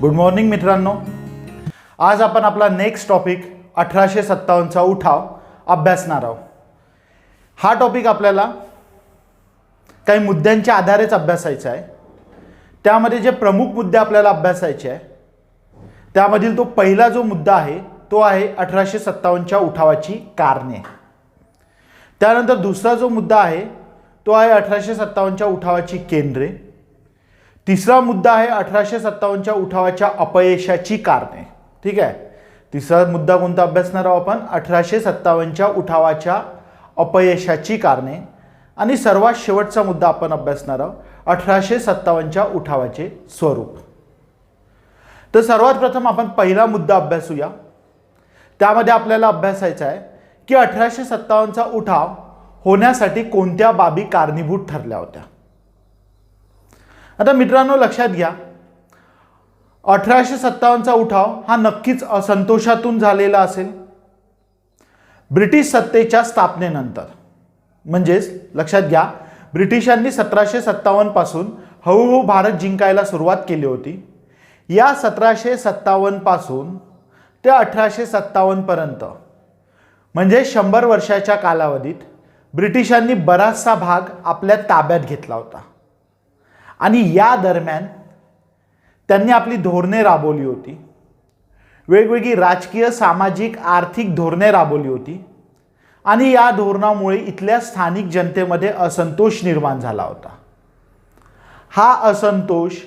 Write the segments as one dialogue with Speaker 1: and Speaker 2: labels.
Speaker 1: Good morning मित्रांनो. आज आपण आपला नेक्स्ट टॉपिक 1857चा उठाव अभ्यासणार आहोत. हा टॉपिक आपल्याला काही मुद्द्यांच्या आधारेच अभ्यासायचा आहे. त्यामध्ये जे प्रमुख मुद्दे आपल्याला अभ्यासायचे आहे त्यामधील तो पहिला जो मुद्दा आहे तो आहे 1857च्या उठावाची कारणे. त्यानंतर दुसरा जो मुद्दा आहे तो आहे 1857च्या उठावाची केंद्रे. तिसरा मुद्दा आहे 1857च्या उठावाच्या अपयशाची कारणे. ठीक आहे. तिसरा मुद्दा कोणता अभ्यासणार आहोत आपण? 1857च्या उठावाच्या अपयशाची कारणे. आणि सर्वात शेवटचा मुद्दा आपण अभ्यासणार आहोत 1857च्या उठावाचे स्वरूप. तर सर्वात प्रथम आपण पहिला मुद्दा अभ्यासूया. त्यामध्ये आपल्याला अभ्यासायचा आहे की 1857चा उठाव होण्यासाठी कोणत्या बाबी कारणीभूत ठरल्या होत्या. आता मित्रांनो लक्षात घ्या, 1857चा उठाव हा नक्कीच असंतोषातून झालेला असेल. ब्रिटिश सत्तेच्या स्थापनेनंतर, म्हणजेच लक्षात घ्या, ब्रिटिशांनी 1757 पासून हळूहळू भारत जिंकायला सुरुवात केली होती. या 1757 पासून ते 1857 पर्यंत म्हणजे 100 वर्षाच्या कालावधीत ब्रिटिशांनी बराचसा भाग आपल्या ताब्यात घेतला होता. आणि या दरम्यान त्यांनी आपली धोरणे राबवली होती. वेगवेगळी राजकीय, सामाजिक, आर्थिक धोरणे राबवली होती. आणि या धोरणामुळे इथल्या स्थानिक जनतेमध्ये असंतोष निर्माण झाला होता. हा असंतोष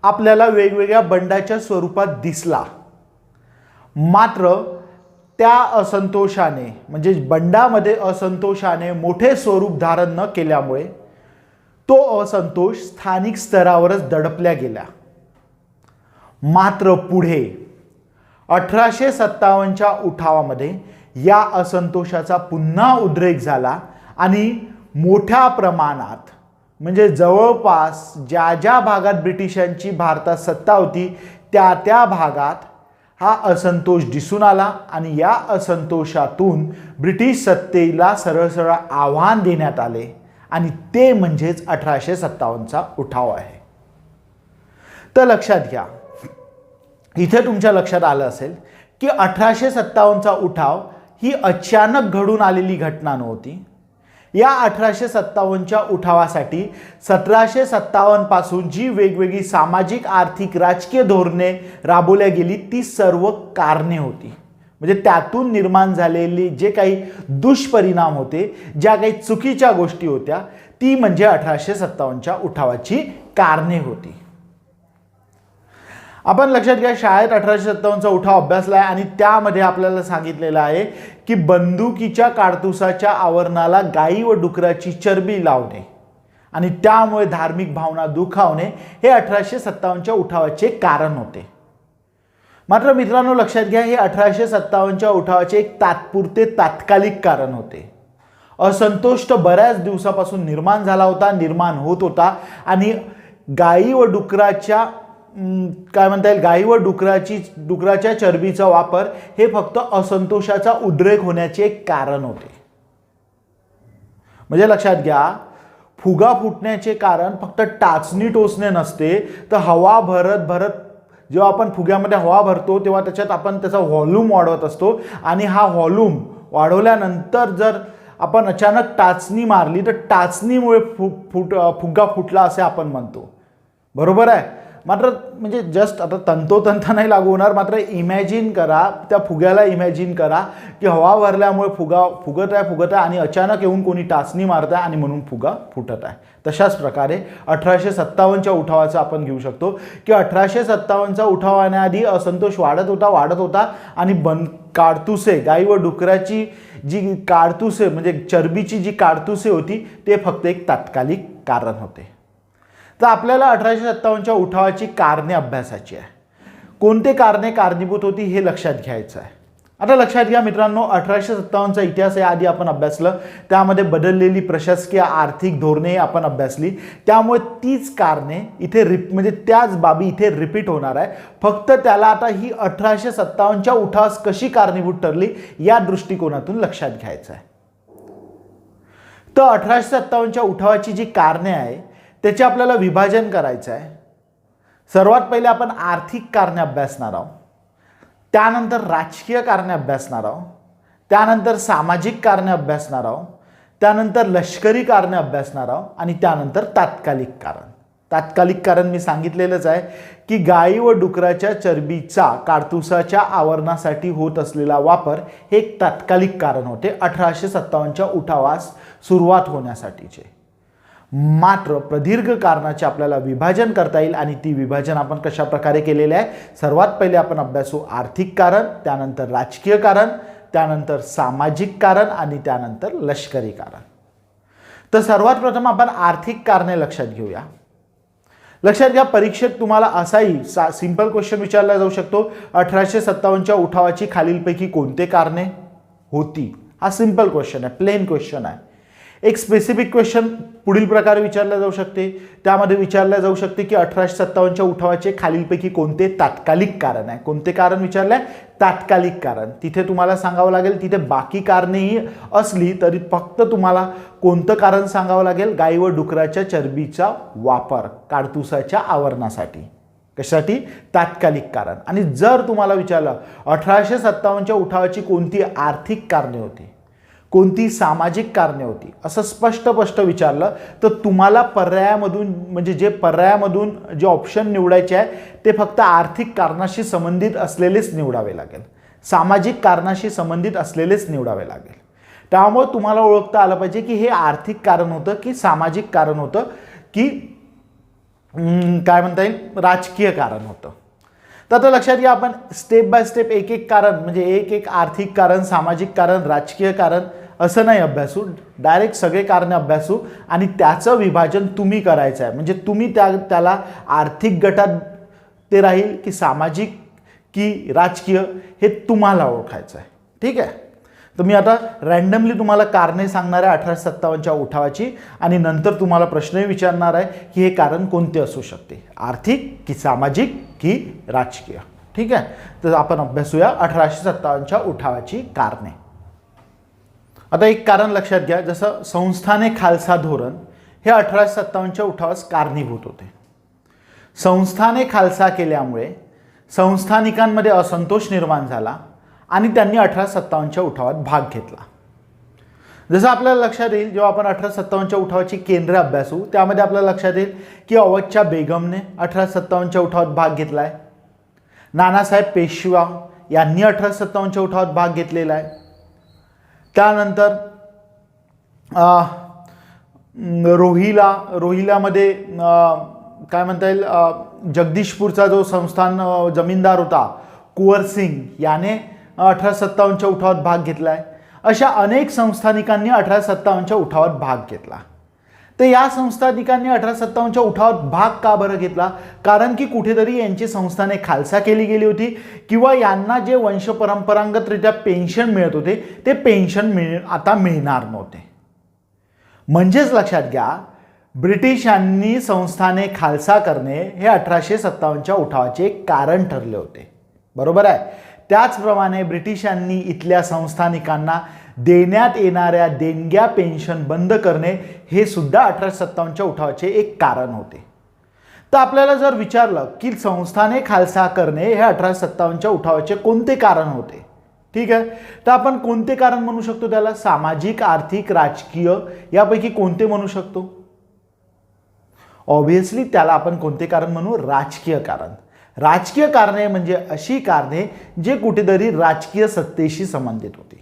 Speaker 1: आपल्याला वेगवेगळ्या बंडाच्या स्वरूपात दिसला. मात्र त्या असंतोषाने म्हणजे बंडामध्ये असंतोषाने मोठे स्वरूप धारण न केल्यामुळे तो असंतोष स्थानिक स्तरावरच दडपल्या गेला. मात्र पुढे 1857च्या उठावामध्ये या असंतोषाचा पुन्हा उद्रेक झाला आणि मोठ्या प्रमाणात म्हणजे जवळपास ज्या ज्या भागात ब्रिटिशांची भारतात सत्ता होती त्या भागात हा असंतोष दिसून आला. आणि या असंतोषातून ब्रिटिश सत्तेला सरळ सरळ आव्हान देण्यात आले आणि ते म्हणजेच 1857चा उठाव आहे. तर लक्षात घ्या, इथे तुमच्या लक्षात आलं असेल की 1857चा उठाव ही अचानक घडून आलेली घटना नव्हती. या 1857च्या उठावासाठी 1757 पासून जी वेगवेगळी सामाजिक, आर्थिक, राजकीय धोरणे राबवल्या गेली ती सर्व कारणे होती. म्हणजे त्यातून निर्माण झालेले जे काही दुष्परिणाम होते, ज्या काही चुकीच्या गोष्टी होत्या, ती म्हणजे 1857च्या उठावाची कारणे होती. आपण लक्षात घ्या, शाळेत 1857चा उठाव अभ्यासला आहे आणि त्यामध्ये आपल्याला सांगितलेलं आहे की बंदुकीच्या काडतुसाच्या आवरणाला गाई व डुकराची चरबी लावणे आणि त्यामुळे धार्मिक भावना दुखावणे हे 1857च्या उठावाचे कारण होते. मात्र मित्रांनो लक्षात घ्या, हे 1857च्या उठावाचे एक तात्पुरते तात्कालिक कारण होते. असंतोष तर बऱ्याच दिवसापासून निर्माण झाला होता, निर्माण होत होता. आणि गाई व डुकराच्या काय म्हणता येईल, गाई व डुकराच्या चरबीचा वापर हे फक्त असंतोषाचा उद्रेक होण्याचे एक कारण होते. म्हणजे लक्षात घ्या, फुगा फुटण्याचे कारण फक्त टाचणी टोचणे नसते, तर हवा भरत भरत जेव्हा आपण फुग्यामध्ये हवा भरतो तेव्हा त्याच्यात आपण त्याचा व्हॉल्यूम वाढवत असतो. आणि हा व्हॉल्यूम वाढवल्यानंतर जर आपण अचानक टाचणी मारली तर टाचणीमुळे फुगा फुटला असे आपण म्हणतो. बरोबर आहे. मात्र म्हणजे जस्ट आता तंतोतंत नाही लागू होणार, मात्र इमॅजिन करा, त्या फुग्याला इमॅजिन करा की हवा भरल्यामुळे फुगत आहे आणि अचानक येऊन कोणी टाचणी मारत आहे आणि म्हणून फुगा फुटत आहे. तशाच प्रकारे 1857च्या उठावाचं आपण घेऊ शकतो की 1857चा उठावाण्याआधी असंतोष वाढत होता आणि काडतुसे, गाई व डुकराची जी काडतुसे म्हणजे चरबीची जी काडतुसे होती ते फक्त एक तात्कालिक कारण होते. तर आपल्याला 1857च्या उठावाची कारणे अभ्यासाची आहे. कोणते कारणे कारणीभूत होती हे लक्षात घ्यायचं आहे. आता लक्षात घ्या मित्रांनो, 1857चा इतिहास आधी आपण अभ्यासलं, त्यामध्ये बदललेली प्रशासकीय, आर्थिक धोरणे आपण अभ्यासली. त्यामुळे तीच कारणे इथे म्हणजे त्याच बाबी इथे रिपीट होणार आहे. फक्त त्याला आता ही 1857च्या उठावास कशी कारणीभूत ठरली या दृष्टिकोनातून लक्षात घ्यायचं आहे. तर 1857च्या उठावाची जी कारणे आहे त्याचे आपल्याला विभाजन करायचं आहे. सर्वात पहिले आपण आर्थिक कारणे अभ्यासणार आहोत, त्यानंतर राजकीय कारणे अभ्यासणार आहोत, त्यानंतर सामाजिक कारणे अभ्यासणार आहोत, त्यानंतर लष्करी कारणे अभ्यासणार आहोत आणि त्यानंतर तात्कालिक कारण. तात्कालिक कारण मी सांगितलेलंच आहे की गाई व डुकराच्या चरबीचा काडतुसाच्या आवरणासाठी होत असलेला वापर हे एक तात्कालिक कारण होते 1857च्या उठावास सुरुवात होण्यासाठीचे. मात्र प्रदीर्घ कारणाचे आपल्याला विभाजन करता येईल आणि ती विभाजन आपण कशा प्रकारे केलेले आहे. सर्वात पहिले आपण अभ्यासू आर्थिक कारण, त्यानंतर राजकीय कारण, त्यानंतर सामाजिक कारण आणि त्यानंतर लष्करी कारण. तर सर्वात प्रथम आपण आर्थिक कारणे लक्षात घेऊया. लक्षात घ्या, परीक्षेत तुम्हाला असाही सिंपल क्वेश्चन विचारला जाऊ शकतो, 1857च्या उठावाची खालीलपैकी कोणते कारणे होती. हा सिंपल क्वेश्चन आहे, प्लेन क्वेश्चन आहे. एक स्पेसिफिक क्वेश्चन पुढील प्रकारे विचारला जाऊ शकते. त्यामध्ये विचारलं जाऊ शकते की 1857च्या उठावाचे खालीलपैकी कोणते तात्कालिक कारण आहे. कोणते कारण विचारलंय? तात्कालिक कारण. तिथे तुम्हाला सांगावं लागेल, तिथे बाकी कारणेही असली तरी फक्त तुम्हाला कोणतं कारण सांगावं लागेल? गाई व डुकराच्या चरबीचा वापर काडतुसाच्या आवरणासाठी. कशासाठी? तात्कालिक कारण. आणि जर तुम्हाला विचारलं 1857च्या उठावाची कोणती आर्थिक कारणे होती, कोणती सामाजिक कारणे होती, असं स्पष्ट विचारलं तर तुम्हाला पर्यायामधून म्हणजे जे पर्यायामधून जे ऑप्शन निवडायचे आहे ते फक्त आर्थिक कारणाशी संबंधित असलेलेच निवडावे लागेल, सामाजिक कारणाशी संबंधित असलेलेच निवडावे लागेल. त्यामुळे तुम्हाला ओळखता आलं पाहिजे की हे आर्थिक कारण होतं की सामाजिक कारण होतं की काय म्हणता येईल राजकीय कारण होतं. तर आता लक्षात घ्या, आपण स्टेप बाय स्टेप एक एक कारण म्हणजे एक आर्थिक कारण, सामाजिक कारण, राजकीय कारण असं नाही अभ्यासू, डायरेक्ट सगळे कारणे अभ्यासू आणि त्याचं विभाजन तुम्ही करायचं आहे. म्हणजे तुम्ही त्याला आर्थिक गटात ते राहील की सामाजिक की राजकीय हे तुम्हाला ओळखायचं आहे. ठीक आहे. तर मी आता रँडमली तुम्हाला कारणे सांगणार आहे 1857च्या उठावाची आणि नंतर तुम्हाला प्रश्नही विचारणार आहे की हे कारण कोणते असू शकते, आर्थिक की सामाजिक की राजकीय. ठीक आहे. तर आपण अभ्यासूया 1857च्या उठावाची कारणे. आता एक कारण लक्षात घ्या, जसं संस्थाने खालसा धोरण हे 1857च्या उठावास कारणीभूत होते. संस्थाने खालसा केल्यामुळे संस्थानिकांमध्ये असंतोष निर्माण झाला आणि त्यांनी 1857च्या उठावात भाग घेतला. जसं आपल्याला लक्षात येईल जेव्हा आपण 1857च्या उठावाची केंद्र अभ्यासू त्यामध्ये आपल्याला लक्षात येईल की अवधच्या बेगमने 1857च्या उठावात भाग घेतला आहे, नानासाहेब पेशवा यांनी 1857च्या उठावात भाग घेतलेला आहे. त्यानंतर रोहिलामध्ये काय म्हणता येईल जगदीशपूरचा जो संस्थान जमीनदार होता कुंवर सिंग याने 1857च्या उठावात भाग घेतला आहे. अशा अनेक संस्थानिकांनी 1857च्या उठावात भाग घेतला. तर या संस्थानिकांनी 1857च्या उठावात भाग का बरं घेतला? कारण की कुठेतरी यांची संस्थाने खालसा केली गेली होती किंवा यांना जे वंशपरंपरागतरित्या पेन्शन मिळत होते ते पेन्शन आता मिळणार नव्हते. म्हणजेच लक्षात घ्या, ब्रिटिशांनी संस्थाने खालसा करणे हे 1857च्या उठावाचे एक कारण ठरले होते. बरोबर आहे. त्याचप्रमाणे ब्रिटिशांनी इथल्या संस्थानिकांना देण्यात येणाऱ्या देणग्या पेन्शन बंद करणे हे सुद्धा 1857च्या उठावाचे एक कारण होते. तर आपल्याला जर विचारलं की संस्थाने खालसा करणे हे 1857च्या उठावाचे कोणते कारण होते, ठीक आहे, तर आपण कोणते कारण म्हणू शकतो त्याला? सामाजिक, आर्थिक, राजकीय यापैकी कोणते म्हणू शकतो? ऑब्व्हियसली त्याला आपण कोणते कारण म्हणू? राजकीय कारण. राजकीय कारणे म्हणजे अशी कारणे जे कुठेतरी राजकीय सत्तेशी संबंधित होती.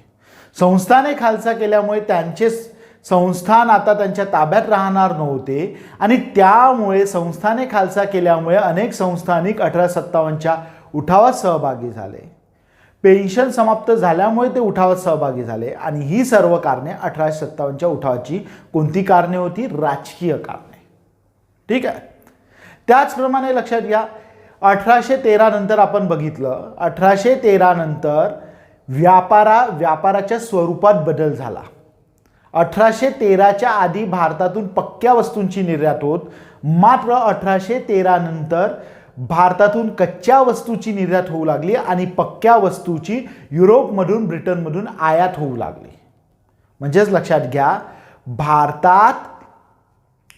Speaker 1: संस्थाने खालसा केल्यामुळे त्यांचे संस्थान आता त्यांच्या ताब्यात राहणार नव्हते आणि त्यामुळे संस्थाने खालसा केल्यामुळे अनेक संस्थानिक 1857च्या उठावात सहभागी झाले. पेन्शन समाप्त झाल्यामुळे ते उठावात सहभागी झाले आणि ही सर्व कारणे 1857च्या उठावाची कोणती कारणे होती? राजकीय कारणे. ठीक आहे. त्याचप्रमाणे लक्षात घ्या, 1813 नंतर आपण बघितलं, 1813 नंतर व्यापाराच्या स्वरूपात बदल झाला. 1813च्या आधी भारतातून पक्क्या वस्तूंची निर्यात होत, मात्र 1813 नंतर भारतातून कच्च्या वस्तूची निर्यात होऊ लागली आणि पक्क्या वस्तूची युरोपमधून ब्रिटनमधून आयात होऊ लागली. म्हणजेच लक्षात घ्या, भारतात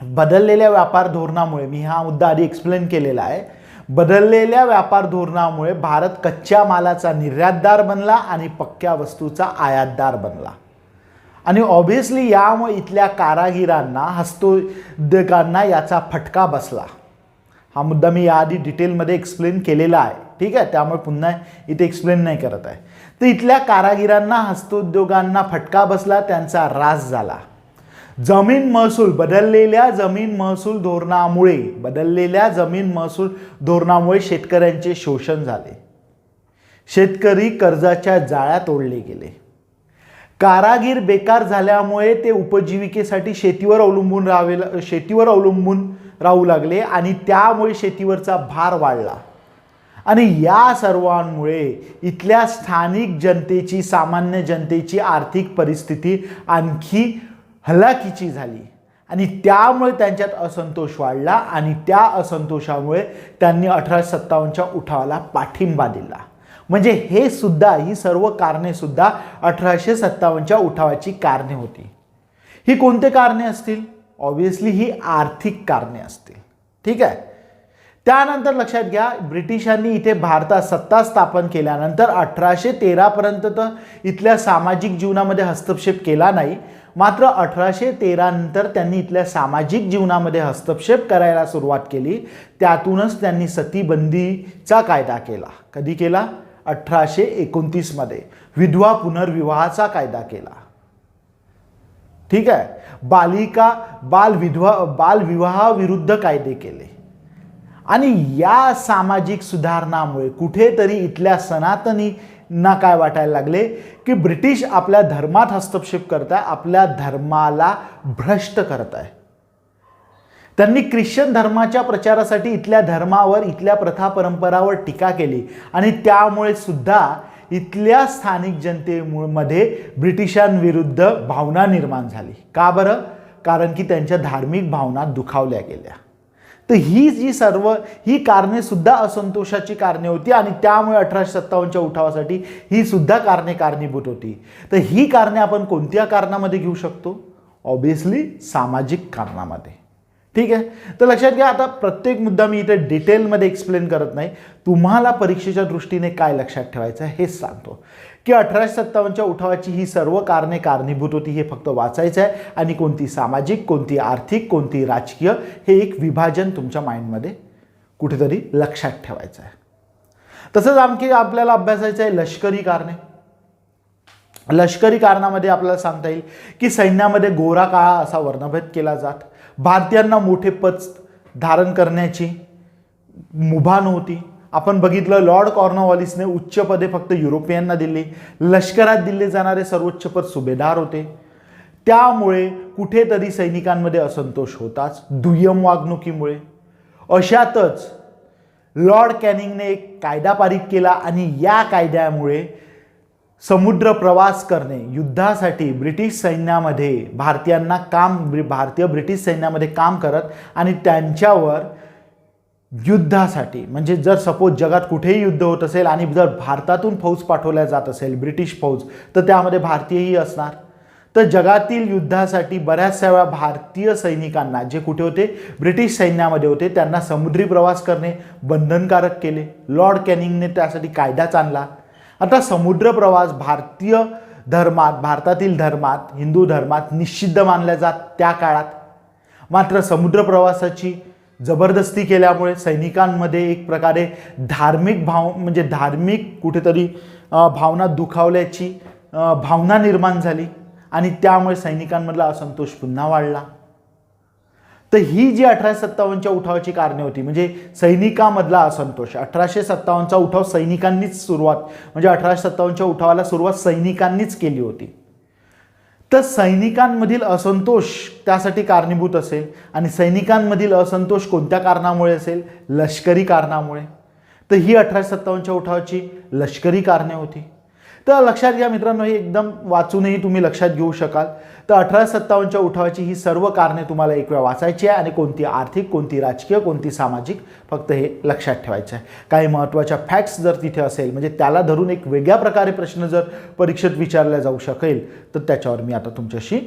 Speaker 1: बदललेल्या व्यापार धोरणामुळे, मी हा मुद्दा आधी एक्सप्लेन केलेला आहे, बदललेल्या व्यापार धोरणामुळे भारत कच्च्या मालाचा निर्यातदार बनला आणि पक्क्या वस्तूचा आयातदार बनला. आणि ऑब्व्हियसली यामुळे इथल्या कारागिरांना, हस्तोद्योगांना याचा फटका बसला. हा मुद्दा मी याआधी डिटेलमध्ये एक्सप्लेन केलेला आहे, ठीक आहे, त्यामुळे पुन्हा इथे एक्सप्लेन नाही करत आहे. तर इथल्या कारागिरांना, हस्तोद्योगांना फटका बसला, त्यांचा ऱ्हास झाला. बदललेल्या जमीन महसूल धोरणामुळे शेतकऱ्यांचे शोषण झाले. शेतकरी कर्जाच्या जाळ्यात ओढले गेले. कारागीर बेकार झाल्यामुळे ते उपजीविकेसाठी शेतीवर अवलंबून राहू लागले आणि त्यामुळे शेतीवरचा भार वाढला. आणि या सर्वांमुळे इथल्या स्थानिक जनतेची, सामान्य जनतेची आर्थिक परिस्थिती आणखी हलाखीची झाली आणि त्यामुळे त्यांच्यात असंतोष वाढला आणि त्या असंतोषामुळे त्यांनी 1857च्या उठावाला पाठिंबा दिला. म्हणजे ही सर्व कारणे सुद्धा 1857च्या उठावाची कारणे होती. ही कोणते कारणे असतील? ऑब्व्हियसली ही आर्थिक कारणे असतील, ठीक आहे. त्यानंतर लक्षात घ्या, ब्रिटिशांनी इथे भारतात सत्ता स्थापन केल्यानंतर 1813 पर्यंत तर इथल्या सामाजिक जीवनामध्ये हस्तक्षेप केला नाही. मात्र 1813 नंतर त्यांनी इथल्या सामाजिक जीवनामध्ये हस्तक्षेप करायला सुरुवात केली. त्यातूनच त्यांनी सतीबंदीचा कायदा केला. कधी केला? 1829 मध्ये विधवा पुनर्विवाहाचा कायदा केला, ठीक आहे. बालविवाहाविरुद्ध कायदे केले. आणि या सामाजिक सुधारणामुळे कुठेतरी इथल्या सनातनींना काय वाटायला लागले की ब्रिटिश आपल्या धर्मात हस्तक्षेप करताय, आपल्या धर्माला भ्रष्ट करताय. त्यांनी ख्रिश्चन धर्माच्या प्रचारासाठी इथल्या धर्मावर, इथल्या प्रथा परंपरावर टीका केली आणि त्यामुळे सुद्धा इथल्या स्थानिक जनतेमध्ये ब्रिटिशांविरुद्ध भावना निर्माण झाली. का बरं? कारण की त्यांच्या धार्मिक भावना दुखावल्या गेल्या. तर ही कारणे सुद्धा असंतोषाची कारणे होती आणि त्यामुळे 1857च्या उठावासाठी ही सुद्धा कारणे कारणीभूत होती. तर ही कारणे आपण कोणत्या कारणामध्ये घेऊ शकतो? ऑब्व्हियसली सामाजिक कारणामध्ये, ठीक आहे. तर लक्षात घ्या, आता प्रत्येक मुद्दा मी इथे डिटेलमध्ये एक्सप्लेन करत नाही. तुम्हाला परीक्षेच्या दृष्टीने काय लक्षात ठेवायचं आहे हेच सांगतो की 1857च्या उठावाची ही सर्व कारणे कारणीभूत होती. हे फक्त वाचायचं आहे आणि कोणती सामाजिक, कोणती आर्थिक, कोणती राजकीय, हे एक विभाजन तुमच्या माइंडमध्ये कुठेतरी लक्षात ठेवायचं आहे. तसंच आणखी आपल्याला अभ्यासायचं आहे लष्करी कारणे. लष्करी कारणामध्ये आपल्याला सांगता येईल की सैन्यामध्ये गोरा काळा असा वर्णभेद केला जात. भारतीयांना मोठे पद धारण करण्याची मुभा नव्हती. आपण बघितलं, लॉर्ड कॉर्नवॉलिसने उच्च पदे फक्त युरोपियनना दिली. लष्करात दिले जाणारे सर्वोच्च पद सुभेदार होते. त्यामुळे कुठेतरी सैनिकांमध्ये असंतोष होताच दुय्यम वागणुकीमुळे. अशातच लॉर्ड कॅनिंगने एक कायदा पारित केला आणि या कायद्यामुळे समुद्र प्रवास करणे युद्धासाठी ब्रिटिश सैन्यामध्ये भारतीय ब्रिटिश सैन्यामध्ये काम करत आणि त्यांच्यावर युद्धासाठी, म्हणजे जर सपोज जगात कुठेही युद्ध होत असेल आणि जर भारतातून फौज पाठवल्या जात असेल, ब्रिटिश फौज, तर त्यामध्ये भारतीयही असणार. तर जगातील युद्धासाठी बऱ्याचशा वेळा भारतीय सैनिकांना, जे कुठे होते, ब्रिटिश सैन्यामध्ये होते, त्यांना समुद्री प्रवास करणे बंधनकारक केले. लॉर्ड कॅनिंगने त्यासाठी कायदाच आणला. आता समुद्र प्रवास भारतातील धर्मात, हिंदू धर्मात निषिद्ध मानल्या जात त्या काळात. मात्र समुद्र प्रवासाची जबरदस्ती केल्यामुळे सैनिकांमध्ये एक प्रकारे धार्मिक कुठेतरी भावना दुखावल्याची भावना निर्माण झाली आणि त्यामुळे सैनिकांमधला असंतोष पुन्हा वाढला. तर ही जी 1857च्या उठावाची कारणे होती, म्हणजे सैनिकांमधला असंतोष. 1857चा उठाव सैनिकांनीच म्हणजे 1857च्या उठावाला सुरुवात सैनिकांनीच केली होती. तर सैनिकांमधील असंतोष त्यासाठी कारणीभूत असेल आणि सैनिकांमधील असंतोष कोणत्या कारणामुळे असेल? लष्करी कारणामुळे. तर ही 1857च्या उठावाची लष्करी कारणे होती. तर लक्षात घ्या मित्रांनो, हे एकदम वाचूनही तुम्ही लक्षात घेऊ शकाल. तर 1857च्या उठावाची ही सर्व कारणे तुम्हाला एक वेळा वाचायची आहे आणि कोणती आर्थिक, कोणती राजकीय, कोणती सामाजिक, फक्त हे लक्षात ठेवायचं आहे. काही महत्त्वाच्या फॅक्ट्स जर तिथे असेल, म्हणजे त्याला धरून एक वेगळ्या प्रकारे प्रश्न जर परीक्षेत विचारला जाऊ शकेल, तर त्याच्यावर मी आता तुमच्याशी,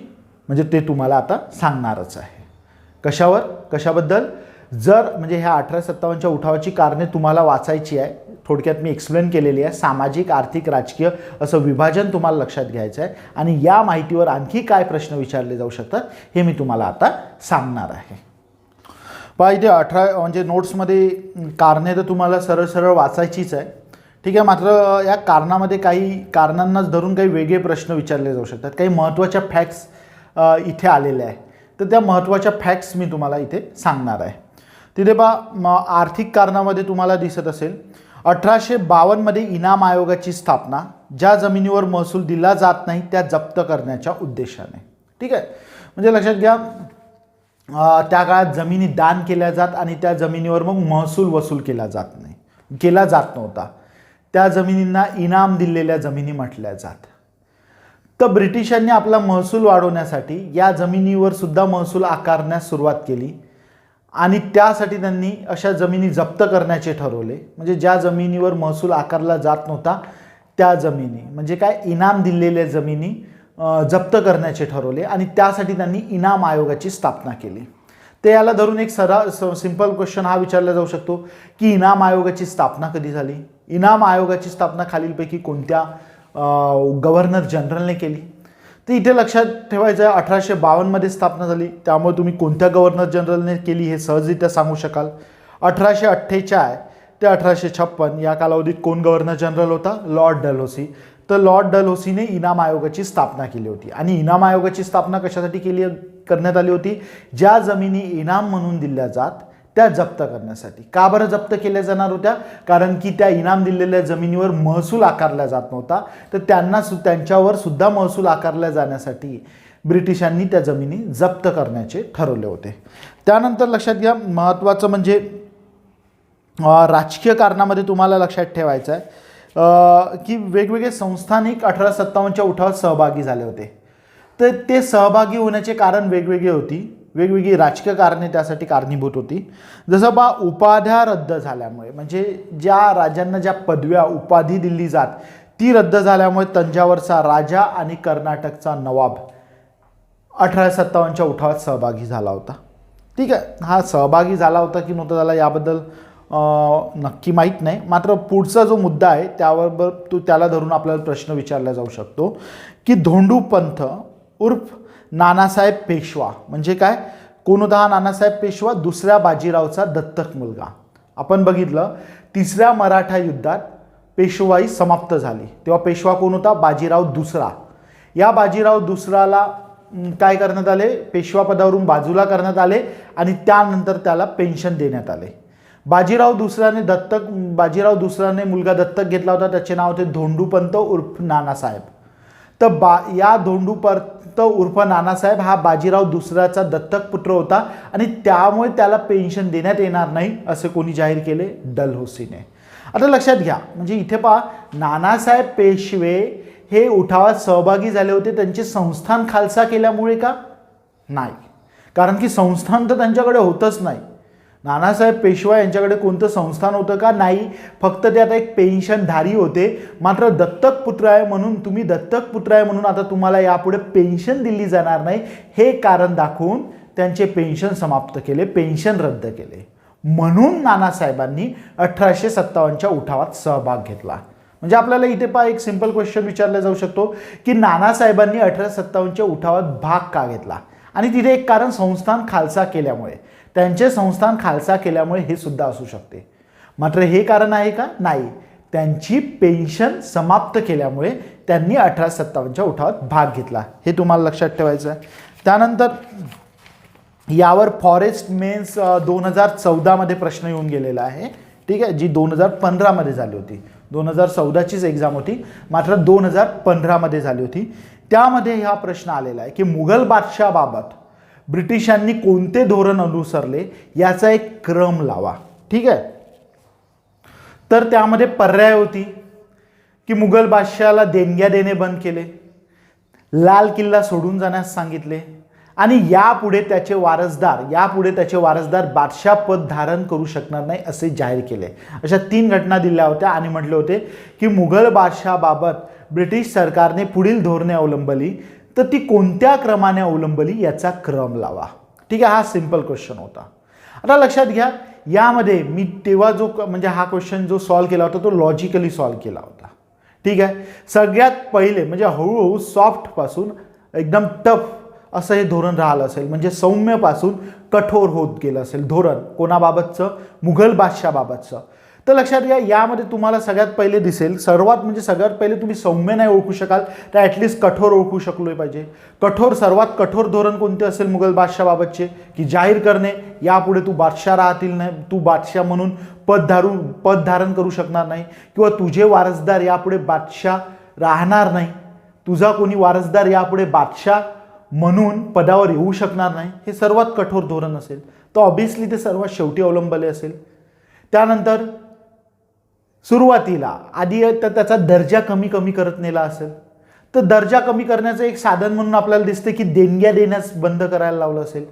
Speaker 1: म्हणजे ते तुम्हाला आता सांगणारच आहे. कशाबद्दल? जर म्हणजे ह्या 1857च्या उठावाची कारणे तुम्हाला वाचायची आहे, थोडक्यात मी एक्सप्लेन केलेली आहे. सामाजिक, आर्थिक, राजकीय असं विभाजन तुम्हाला लक्षात घ्यायचं आहे आणि या माहितीवर आणखी काय प्रश्न विचारले जाऊ शकतात हे मी तुम्हाला आता सांगणार आहे. पहा इथे म्हणजे नोट्समध्ये कारणे तर तुम्हाला सरळ सरळ वाचायचीच आहे, ठीक आहे. मात्र या कारणामध्ये काही कारणांनाच धरून काही वेगळे प्रश्न विचारले जाऊ शकतात. काही महत्त्वाच्या फॅक्ट्स इथे आलेल्या आहे, तर त्या महत्त्वाच्या फॅक्ट्स मी तुम्हाला इथे सांगणार आहे. तिथे पहा आर्थिक कारणामध्ये तुम्हाला दिसत असेल 1852मध्ये इनाम आयोगाची स्थापना, ज्या जमिनीवर महसूल दिला जात नाही त्या जप्त करण्याच्या उद्देशाने, ठीक आहे. म्हणजे लक्षात घ्या त्या काळात जमिनी दान केल्या जात आणि त्या जमिनीवर मग महसूल वसूल केला जात नव्हता. त्या जमिनींना इनाम दिलेल्या जमिनी म्हटल्या जात. तर ब्रिटिशांनी आपला महसूल वाढवण्यासाठी या जमिनीवर सुद्धा महसूल आकारण्यास सुरुवात केली आणि त्यासाठी त्यांनी अशा जमिनी जप्त करण्याचे ठरवले. म्हणजे ज्या जमिनीवर महसूल आकारला जात नव्हता त्या जमिनी म्हणजे काय, इनाम दिलेल्या जमिनी जप्त करण्याचे ठरवले आणि त्यासाठी त्यांनी इनाम आयोगाची स्थापना केली. ते याला धरून एक सिंपल क्वेश्चन हा विचारला जाऊ शकतो की इनाम आयोगाची स्थापना कधी झाली. इनाम आयोगाची स्थापना खालीलपैकी कोणत्या गव्हर्नर जनरलने केली. तर इथे लक्षात ठेवायचं आहे 1852मध्ये स्थापना झाली, त्यामुळे तुम्ही कोणत्या गव्हर्नर जनरलने केली हे सहजरित्या सांगू शकाल. 1848 ते 1856 या कालावधीत कोण गव्हर्नर जनरल होता, लॉर्ड डलहौसी. तर लॉर्ड डलहौसीने इनाम आयोगाची स्थापना केली होती आणि इनाम आयोगाची स्थापना कशासाठी करण्यात आली होती, ज्या जमिनी इनाम म्हणून दिल्या जात त्या जप्त करण्यासाठी. का बरं जप्त केल्या जाणार होत्या, कारण की त्या इनाम दिलेल्या जमिनीवर महसूल आकारला जात नव्हता, तर त्यांच्यावर सुद्धा महसूल आकारला जाण्यासाठी ब्रिटिशांनी त्या जमिनी जप्त करण्याचे ठरवले होते. त्यानंतर लक्षात घ्या महत्त्वाचं म्हणजे राजकीय कारणामध्ये तुम्हाला लक्षात ठेवायचं आहे की वेगवेगळे संस्थानिक 1857च्या उठावात सहभागी झाले होते. तर ते सहभागी होण्याचे कारण वेगवेगळे होती, वेगवेगळी राजकीय कारणे त्यासाठी कारणीभूत होती. जसं उपाध्या रद्द झाल्यामुळे, म्हणजे ज्या राजांना ज्या पदव्या उपाधी दिली जात ती रद्द झाल्यामुळे तंजावरचा राजा आणि कर्नाटकचा नवाब 1857च्या उठावात सहभागी झाला होता. ठीक आहे, हा सहभागी झाला होता की नव्हता झाला याबद्दल नक्की माहीत नाही. मात्र पुढचा जो मुद्दा आहे त्याला धरून आपल्याला प्रश्न विचारला जाऊ शकतो की धोंडू पंथ उर्फ नानासाहेब पेशवा म्हणजे काय, कोण होता हा नानासाहेब पेशवा, दुसऱ्या बाजीरावचा दत्तक मुलगा. आपण बघितलं तिसऱ्या मराठा युद्धात पेशवाई समाप्त झाली तेव्हा पेशवा कोण होता, बाजीराव दुसरा. या बाजीराव दुसराला काय करण्यात आले, पेशवा पदावरून बाजूला करण्यात आले आणि त्यानंतर त्याला पेन्शन देण्यात आले. बाजीराव दुसराने मुलगा दत्तक घेतला होता, त्याचे नाव होते धोंडूपंत उर्फ नानासाहेब. तर या धोंडूपंत उर्फ नानासाहेब हा बाजीराव दुसऱ्याचा दत्तक पुत्र होता आणि त्यामुळे त्याला पेन्शन देण्यात येणार नाही असे कोणी जाहीर केले, डलहौसीने. आता लक्षात घ्या, म्हणजे इथे पहा नानासाहेब पेशवे हे उठावात सहभागी झाले होते त्यांचे संस्थान खालसा केल्यामुळे का, नाही, कारण की संस्थान तर त्यांच्याकडे होतच नाही. नानासाहेब पेशवा यांच्याकडे कोणतं संस्थान होतं का, नाही, फक्त ते आता एक पेन्शनधारी होते. मात्र दत्तक पुत्र आहे म्हणून आता तुम्हाला यापुढे पेन्शन दिली जाणार नाही हे कारण दाखवून त्यांचे पेन्शन समाप्त केले, पेन्शन रद्द केले. म्हणून नानासाहेबांनी 1857च्या उठावात सहभाग घेतला. म्हणजे आपल्याला इथे पहा एक सिंपल क्वेश्चन विचारला जाऊ शकतो की नानासाहेबांनी 1857च्या उठावात भाग का घेतला, आणि तिथे एक कारण संस्थान खालसा केल्यामुळे, त्यांचे संस्थान खालसा केल्यामुळे हे सुद्धा असू शकते. मात्र हे कारण आहे का, नाही, त्यांची पेन्शन समाप्त केल्यामुळे त्यांनी 1857च्या उठावात भाग घेतला, हे तुम्हाला लक्षात ठेवायचं आहे. त्यानंतर यावर फॉरेस्ट मेन्स 2014मध्ये प्रश्न येऊन गेलेला आहे. ठीक आहे, जी 2015मध्ये झाली होती, 2014चीच एक्झाम होती, मात्र 2015मध्ये झाली होती. त्यामध्ये हा प्रश्न आलेला आहे की मुघल बादशाहबाबत ब्रिटिशांनी कोणते धोरण अनुसरले याचा एक क्रम लावा. ठीक आहे, तर त्यामध्ये पर्याय होती की मुघल बादशाहाला देणग्या देणे बंद केले, लाल किल्ला सोडून जाण्यास सांगितले आणि यापुढे त्याचे वारसदार बादशाह पद धारण करू शकणार नाही असे जाहीर केले. अशा 3 घटना दिल्या होत्या आणि म्हटले होते की मुघल बादशाहबाबत ब्रिटिश सरकारने पुढील धोरणे अवलंबली, तर ती कोणत्या क्रमाने अवलंबली याचा क्रम लावा. ठीक आहे, हा सिंपल क्वेश्चन होता. आता लक्षात घ्या, यामध्ये मी तेव्हा जो म्हणजे हा क्वेश्चन जो सॉल्व्ह केला होता तो लॉजिकली सॉल्व्ह केला होता. ठीक आहे. सगळ्यात पहिले म्हणजे हळूहळू सॉफ्टपासून एकदम टफ असं हे धोरण राहिलं असेल, म्हणजे सौम्यपासून कठोर होत गेलं असेल धोरण. कोणाबाबतचं? मुघल बादशाहबाबतचं. तर लक्षात घ्या, यामध्ये तुम्हाला सगळ्यात पहिले दिसेल, सर्वात म्हणजे सगळ्यात पहिले तुम्ही सौम्य नाही ओळखू शकाल तर ॲटलिस्ट कठोर ओळखू शकलो पाहिजे. कठोर, सर्वात कठोर धोरण कोणते असेल मुघल बादशाहबाबतचे? की जाहीर करणे, यापुढे तू बादशाह राहतील नाही, तू बादशाह म्हणून पद धारण करू शकणार नाही, किंवा तुझे वारसदार यापुढे बादशाह राहणार नाही, तुझा कोणी वारसदार यापुढे बादशाह म्हणून पदावर येऊ शकणार नाही. हे सर्वात कठोर धोरण असेल. तर ऑब्व्हियसली ते सर्वात शेवटी अवलंबले असेल. त्यानंतर सुरुवातीला आधी तर त्याचा दर्जा कमी कमी करत नेला असेल. तर दर्जा कमी करण्याचं एक साधन म्हणून आपल्याला दिसते की देणग्या देण्यास बंद करायला लावलं असेल.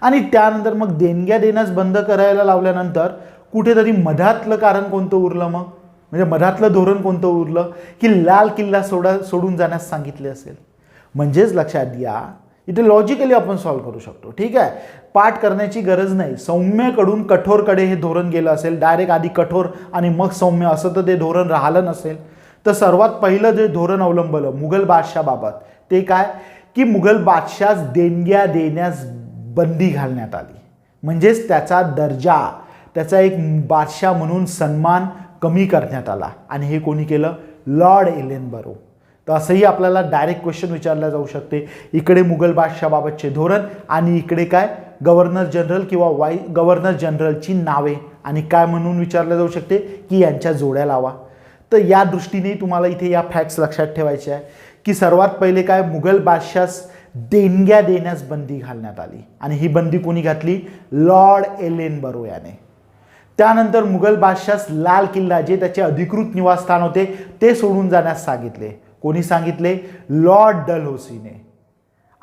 Speaker 1: आणि त्यानंतर मग देणग्या देण्यास बंद करायला लावल्यानंतर कुठेतरी मधातलं कारण कोणतं उरलं? मग म्हणजे मधातलं धोरण कोणतं उरलं? की लाल किल्ला सोडून जाण्यास सांगितले असेल. म्हणजेच लक्षात घ्या, इथे लॉजिकली आपण सॉल्व्ह करू शकतो. ठीक आहे, पाठ करण्याची गरज नाही. सौम्यकडून कठोरकडे हे धोरण गेलं असेल, डायरेक्ट आधी कठोर आणि मग सौम्य असं तर ते धोरण राहिलं नसेल. तर सर्वात पहिलं जे धोरण अवलंबलं मुघल बादशाहबाबत ते काय? की मुघल बादशास देणग्या देण्यास बंदी घालण्यात आली. म्हणजेच त्याचा दर्जा, त्याचा एक बादशाह म्हणून सन्मान कमी करण्यात आला. आणि हे कोणी केलं? Lord Ellenborough. तर असंही आपल्याला डायरेक्ट क्वेश्चन विचारला जाऊ शकते. इकडे मुघल बादशाहबाबतचे धोरण आणि इकडे काय? गव्हर्नर जनरल किंवा गव्हर्नर जनरलची नावे आणि काय म्हणून विचारलं जाऊ शकते की यांच्या जोड्या लावा. तर या दृष्टीने तुम्हाला इथे या फॅक्ट्स लक्षात ठेवायचे आहे की सर्वात पहिले काय? मुघल बादशास देणग्या देण्यास बंदी घालण्यात आली आणि ही बंदी कोणी घातली? लॉर्ड एलेनबरो याने. त्यानंतर मुघल बादशास लाल किल्ला, जे त्याचे अधिकृत निवासस्थान होते, ते सोडून जाण्यास सांगितले. कोणी सांगितले? लॉर्ड डलहौसीने.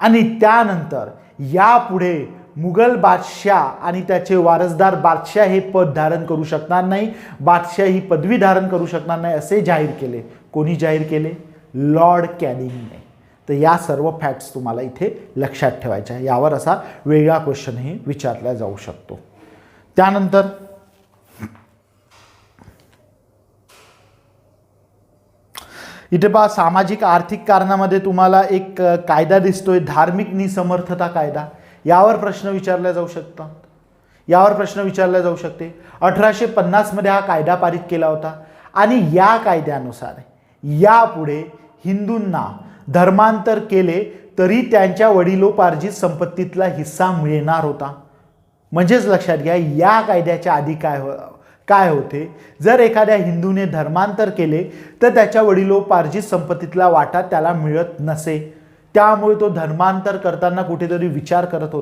Speaker 1: आणि त्यानंतर यापुढे मुघल बादशाह आणि त्याचे वारसदार बादशाह हे पद धारण करू शकणार नाही, बादशाह ही पदवी धारण करू शकणार नाही असे जाहीर केले. कोणी जाहीर केले? लॉर्ड कॅनिंगने. तर या सर्व फॅक्ट्स तुम्हाला इथे लक्षात ठेवायच्या. यावर असा वेगळा क्वेश्चनही विचारला जाऊ शकतो. त्यानंतर इथे पहा, सामाजिक आर्थिक कारणामध्ये तुम्हाला एक कायदा दिसतोय, धार्मिक निसमर्थता कायदा. यावर प्रश्न विचारला जाऊ शकतात. यावर प्रश्न विचारला जाऊ शकते. 1850 मध्ये हा कायदा पारित केला होता आणि या कायद्यानुसार यापुढे हिंदूंना धर्मांतर केले तरी त्यांच्या वडिलोपार्जित संपत्तीतला हिस्सा मिळणार होता. म्हणजेच लक्षात घ्या, या कायद्याच्या आधी काय होते? जर एखाद्या हिंदूने धर्मांतर केले तर त्याच्या वडिलोपार्जित संपत्तीतला वाटा त्याला मिळत नसे. त्यामुळे तो धर्मांतर करताना कुठेतरी विचार करत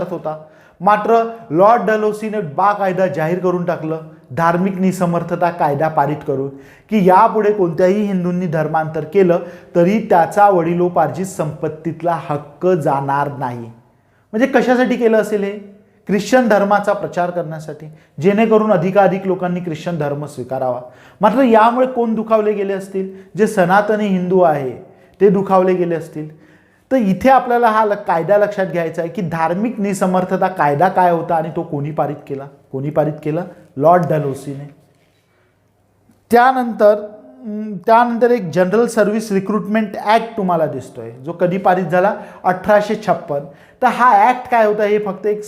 Speaker 1: होता. मात्र लॉर्ड डलहौसीने कायदा जाहीर करून टाकलं, धार्मिक निसमर्थता कायदा पारित करून, की यापुढे कोणत्याही हिंदूंनी धर्मांतर केलं तरी त्याचा वडिलोपार्जित संपत्तीतला हक्क जाणार नाही. म्हणजे कशासाठी केलं असेल हे? ख्रिश्चन धर्माचा प्रचार करण्यासाठी, जेणेकरून अधिकाधिक लोकांनी ख्रिश्चन धर्म स्वीकारावा. मात्र यामुळे कोण दुखावले गेले असतील? जे सनातनी हिंदू आहे ते दुखावले गेले असतील. तर इथे आपल्याला हा कायदा लक्षात घ्यायचा आहे की धार्मिक निसमर्थता कायदा काय होता आणि तो कोणी पारित केला? लॉर्ड डलहौसीने. त्यानंतर एक जनरल सर्व्हिस रिक्रुटमेंट ॲक्ट तुम्हाला दिसतोय, जो कधी पारित झाला? 1856. तर हा ॲक्ट काय होता हे फक्त एक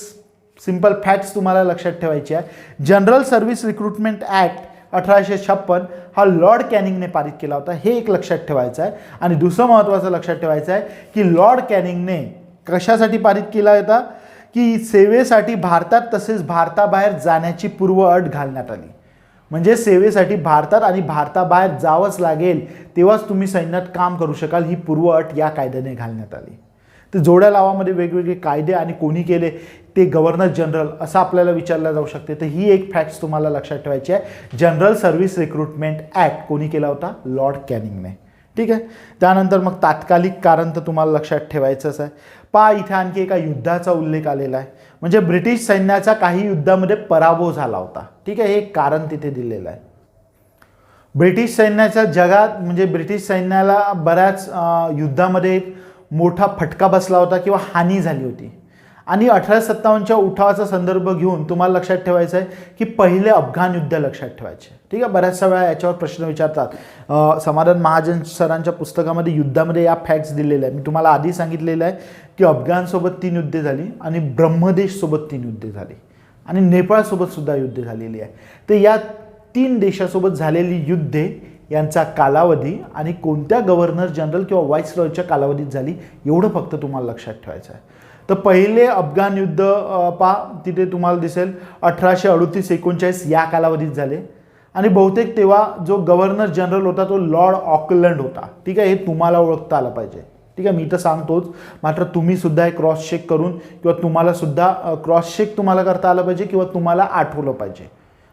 Speaker 1: सिंपल फॅक्ट्स तुम्हाला लक्षात ठेवायची आहे. जनरल सर्व्हिस रिक्रुटमेंट ॲक्ट 1856 हा लॉर्ड कॅनिंगने पारित केला होता, हे एक लक्षात ठेवायचं आहे. आणि दुसरं महत्त्वाचं लक्षात ठेवायचं आहे की लॉर्ड कॅनिंगने कशासाठी पारित केला होता? की सेवेसाठी भारतात तसेच भारताबाहेर जाण्याची पूर्व अट घालण्यात आली. म्हणजे सेवेसाठी भारतात आणि भारताबाहेर जावंच लागेल तेव्हाच तुम्ही सैन्यात काम करू शकाल, ही पूर्व अट या कायद्याने घालण्यात आली. तर जोड्या लावामध्ये वेगवेगळे कायदे आणि कोणी केले ते गव्हर्नर जनरल असं आपल्याला विचारलं जाऊ शकते. तर ही एक फॅक्ट्स तुम्हाला लक्षात ठेवायची आहे. जनरल सर्व्हिस रिक्रुटमेंट ॲक्ट कोणी केला होता? लॉर्ड कॅनिंगने. ठीक आहे. त्यानंतर मग तात्कालिक कारण तर तुम्हाला लक्षात ठेवायचंच आहे. पहा, इथे आणखी एका युद्धाचा उल्लेख आलेला आहे. म्हणजे ब्रिटिश सैन्याचा काही युद्धामध्ये पराभव झाला होता. ठीक आहे, हे कारण तिथे दिलेलं आहे. ब्रिटिश सैन्याच्या जगात म्हणजे ब्रिटिश सैन्याला बऱ्याच युद्धामध्ये मोठा फटका बसला होता किंवा हानी झाली होती. आणि 1857च्या उठावाचा संदर्भ घेऊन तुम्हाला लक्षात ठेवायचं आहे की पहिले अफगाण युद्ध लक्षात ठेवायचे. ठीक आहे, बऱ्याचशा वेळा याच्यावर प्रश्न विचारतात. समाधान महाजन सरांच्या पुस्तकामध्ये युद्धामध्ये या फॅक्ट्स दिलेल्या आहे. मी तुम्हाला आधी सांगितलेलं आहे की अफगाणसोबत 3 युद्धे झाली आणि ब्रह्मदेशसोबत 3 युद्धे झाली आणि नेपाळसोबत सुद्धा युद्धे झालेली आहे. तर या 3 देशासोबत झालेली युद्धे यांचा कालावधी आणि कोणत्या गव्हर्नर जनरल किंवा व्हाईसरॉयच्या कालावधीत झाली एवढं फक्त तुम्हाला लक्षात ठेवायचं आहे. तर पहिले अफगाण युद्ध तिथे तुम्हाला दिसेल 1838-39 या कालावधीत झाले आणि बहुतेक तेव्हा जो गव्हर्नर जनरल होता तो लॉर्ड ऑकलंड होता. ठीक आहे, हे तुम्हाला ओळखता आलं पाहिजे. ठीक आहे, मी तर सांगतोच, मात्र तुम्ही सुद्धा हे क्रॉस चेक करून किंवा तुम्हाला सुद्धा क्रॉस चेक तुम्हाला करता आलं पाहिजे किंवा तुम्हाला आठवलं पाहिजे.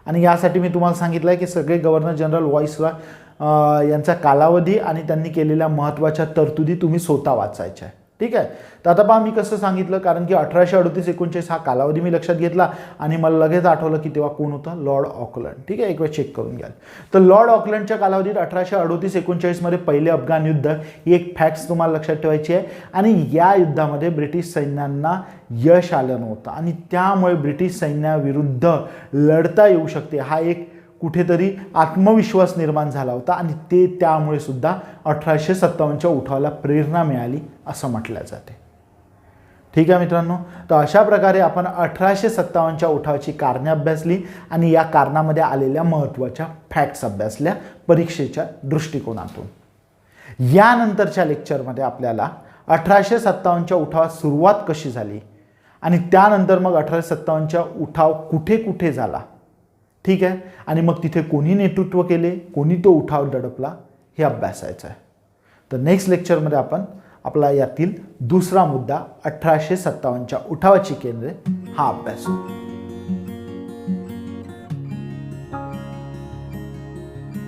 Speaker 1: आणि यासाठी मी तुम्हाला सांगितलं आहे की सगळे गव्हर्नर जनरल व्हाईसरॉय यांचा कालावधी आणि त्यांनी केलेल्या महत्त्वाच्या तरतुदी तुम्ही स्वतः वाचायच्या आहे. ठीक आहे, तर आता पहा मी कसं सांगितलं, कारण की 1838-39 हा कालावधी मी लक्षात घेतला आणि मला लगेच आठवलं की तेव्हा कोण होतं, लॉर्ड ऑकलंड. ठीक आहे, एक वेळ चेक करून घ्या. तर लॉर्ड ऑकलंडच्या कालावधीत 1838-39 मध्ये पहिले अफगाण युद्ध ही एक फॅक्ट्स तुम्हाला लक्षात ठेवायची आहे. आणि या युद्धामध्ये ब्रिटिश सैन्यांना यश आलं नव्हतं आणि त्यामुळे ब्रिटिश सैन्याविरुद्ध लढता येऊ शकते हा एक कुठेतरी आत्मविश्वास निर्माण झाला होता आणि ते त्यामुळे सुद्धा 1857च्या उठावाला प्रेरणा मिळाली असं म्हटलं जाते. ठीक आहे मित्रांनो, तर अशा प्रकारे आपण 1857च्या उठावाची कारणे अभ्यासली आणि या कारणामध्ये आलेल्या महत्त्वाच्या फॅक्ट्स अभ्यासल्या परीक्षेच्या दृष्टिकोनातून. यानंतरच्या लेक्चरमध्ये आपल्याला 1857च्या उठावात सुरुवात कशी झाली आणि त्यानंतर मग 1857च्या उठाव कुठे कुठे झाला, ठीक आहे, आणि मग तिथे कोणी नेतृत्व केले, कोणी तो उठाव दडपला हे अभ्यासायचं आहे. तर नेक्स्ट लेक्चरमध्ये आपण आपला यातील दुसरा मुद्दा 1857च्या उठावाची केंद्रे हा अभ्यास.